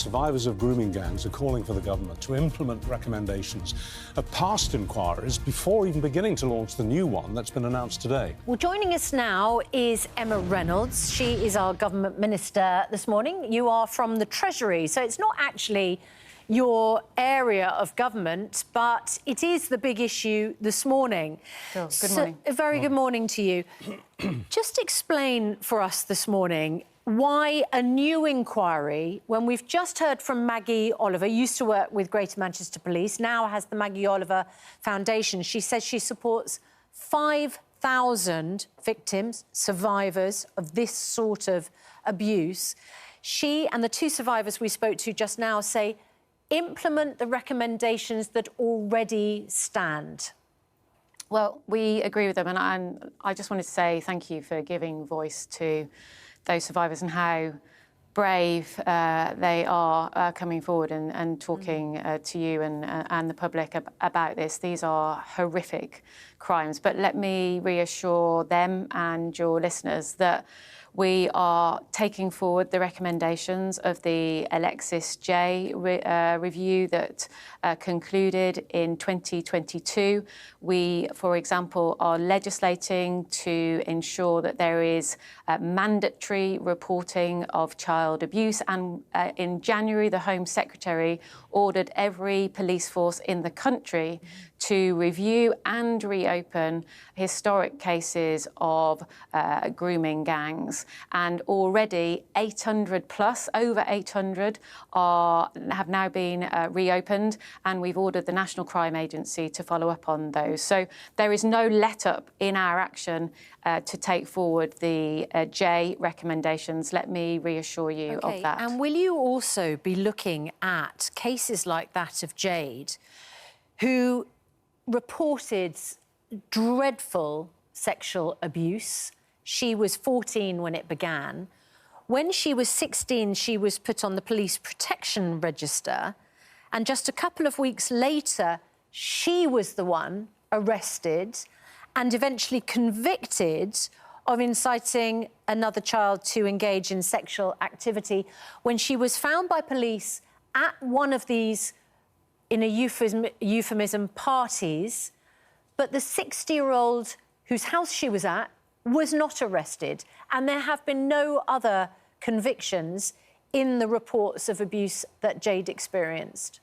survivors of grooming gangs are calling for the government to implement recommendations of past inquiries before even beginning to launch the new one that's been announced today. Well, joining us now is Emma Reynolds. She is our government minister this morning. You are from the Treasury, so it's not actually your area of government, but it is the big issue this morning. Sure. Good morning. A very good morning to you. Just explain for us this morning why a new inquiry, when we've just heard from Maggie Oliver, used to work with Greater Manchester Police, now has the Maggie Oliver Foundation. She says she supports 5,000 victims, survivors of this sort of abuse. She and the two survivors we spoke to just now say, implement the recommendations that already stand. Well, we agree with them, and I just wanted to say thank you for giving voice to those survivors and how brave they are coming forward and talking to you and the public about this. These are horrific crimes, but let me reassure them and your listeners that we are taking forward the recommendations of the Alexis Jay review that concluded in 2022. We, for example, are legislating to ensure that there is mandatory reporting of child abuse. And in January, the Home Secretary ordered every police force in the country to review and reopen historic cases of grooming gangs. And already 800 plus, over 800, have now been reopened, and we've ordered the National Crime Agency to follow up on those. So there is no let-up in our action to take forward the J recommendations. Let me reassure you of that. And will you also be looking at cases like that of Jade, who reported dreadful sexual abuse? She was 14 when it began. When she was 16, she was put on the police protection register. And just a couple of weeks later, she was the one arrested and eventually convicted of inciting another child to engage in sexual activity when she was found by police at one of these, in a euphemism, parties. But the 60-year-old whose house she was at was not arrested, and there have been no other convictions in the reports of abuse that Jade experienced.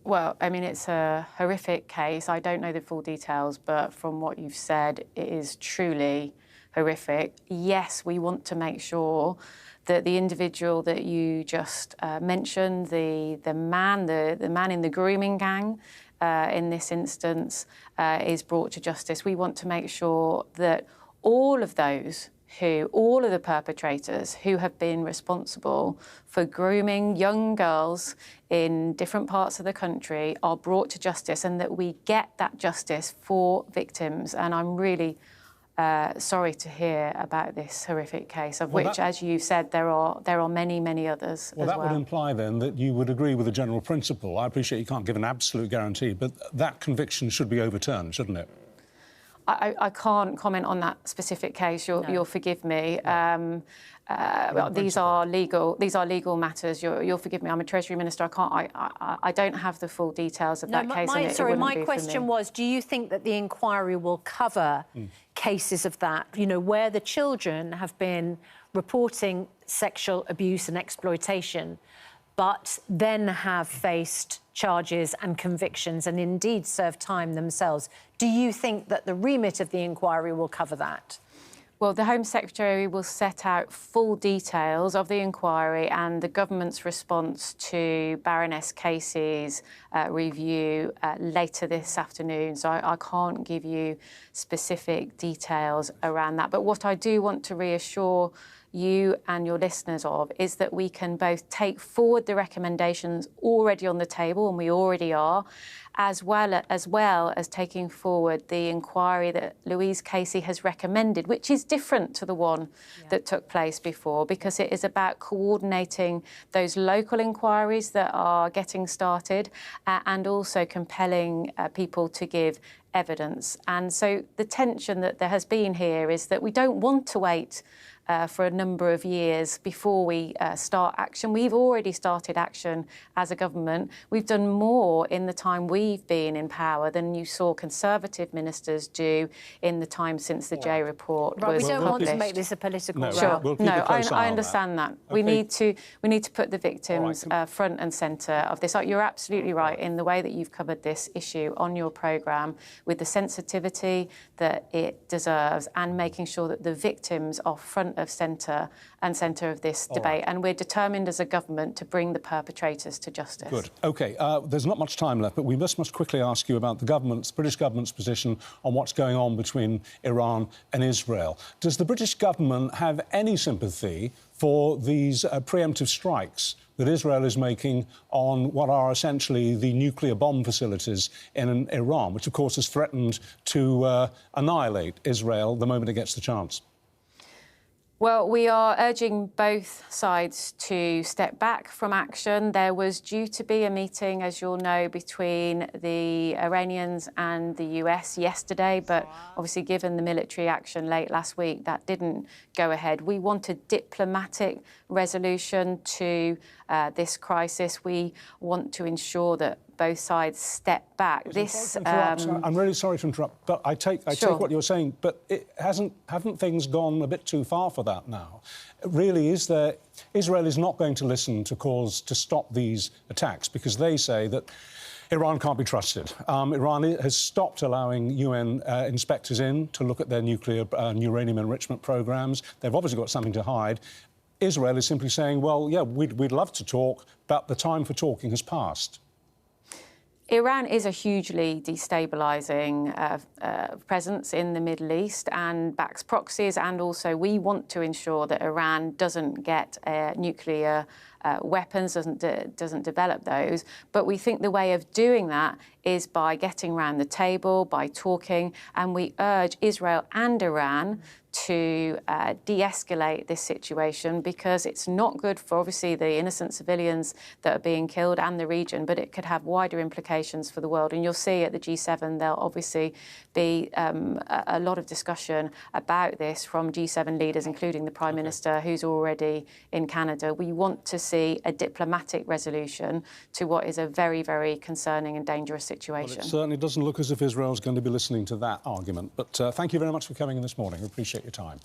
Well, I mean, it's a horrific case. I don't know the full details, but from what you've said, it is truly horrific. Yes, we want to make sure that the individual that you just mentioned, the man in the grooming gang, in this instance, is brought to justice. We want to make sure that all of the perpetrators who have been responsible for grooming young girls in different parts of the country are brought to justice, and that we get that justice for victims. And I'm really sorry to hear about this horrific case, of which, as you said, there are many, many others. Well, that would imply then that you would agree with the general principle. I appreciate you can't give an absolute guarantee, but that conviction should be overturned, shouldn't it? I can't comment on that specific case. You'll forgive me. These are legal matters. You'll forgive me. I'm a Treasury Minister. I don't have the full details of that case. My question was: do you think that the inquiry will cover cases of that? You know, where the children have been reporting sexual abuse and exploitation, but then have faced charges and convictions and indeed served time themselves. Do you think that the remit of the inquiry will cover that? Well, the Home Secretary will set out full details of the inquiry and the government's response to Baroness Casey's review later this afternoon. So I can't give you specific details around that. But what I do want to reassure you and your listeners of is that we can both take forward the recommendations already on the table, and we already are, as well as taking forward the inquiry that Louise Casey has recommended, which is different to the one that took place before, because it is about coordinating those local inquiries that are getting started and also compelling people to give evidence. And so the tension that there has been here is that we don't want to wait for a number of years before we start action. We've already started action as a government. We've done more in the time we've been in power than you saw Conservative ministers do in the time since the Jay report was published. We don't want to make this a political row. Sure. We'll keep a close eye I on understand that. Okay. We need to put the victims front and centre of this. You're absolutely right in the way that you've covered this issue on your programme with the sensitivity that it deserves and making sure that the victims are front of centre of this debate. And we're determined as a government to bring the perpetrators to justice. Good. OK, there's not much time left, but we must quickly ask you about the British government's position on what's going on between Iran and Israel. Does the British government have any sympathy for these preemptive strikes that Israel is making on what are essentially the nuclear bomb facilities in Iran, which, of course, has threatened to annihilate Israel the moment it gets the chance? Well, we are urging both sides to step back from action. There was due to be a meeting, as you'll know, between the Iranians and the US yesterday, but obviously given the military action late last week, that didn't go ahead. We want a diplomatic resolution to this crisis. We want to ensure that both sides step back. I'm really sorry to interrupt, but I take what you're saying, but haven't things gone a bit too far for that now? Really, Israel is not going to listen to calls to stop these attacks because they say that Iran can't be trusted. Iran has stopped allowing UN inspectors in to look at their nuclear and uranium enrichment programmes. They've obviously got something to hide. Israel is simply saying, well, yeah, we'd love to talk, but the time for talking has passed. Iran is a hugely destabilising presence in the Middle East and backs proxies, and also we want to ensure that Iran doesn't get nuclear weapons, doesn't develop those. But we think the way of doing that is by getting around the table, by talking, and we urge Israel and Iran to de-escalate this situation because it's not good for, obviously, the innocent civilians that are being killed and the region, but it could have wider implications for the world. And you'll see at the G7 there'll obviously be a lot of discussion about this from G7 leaders, including the Prime Minister, who's already in Canada. We want to see a diplomatic resolution to what is a very, very concerning and dangerous situation. Well, it certainly doesn't look as if Israel's going to be listening to that argument. But thank you very much for coming in this morning. We appreciate your time.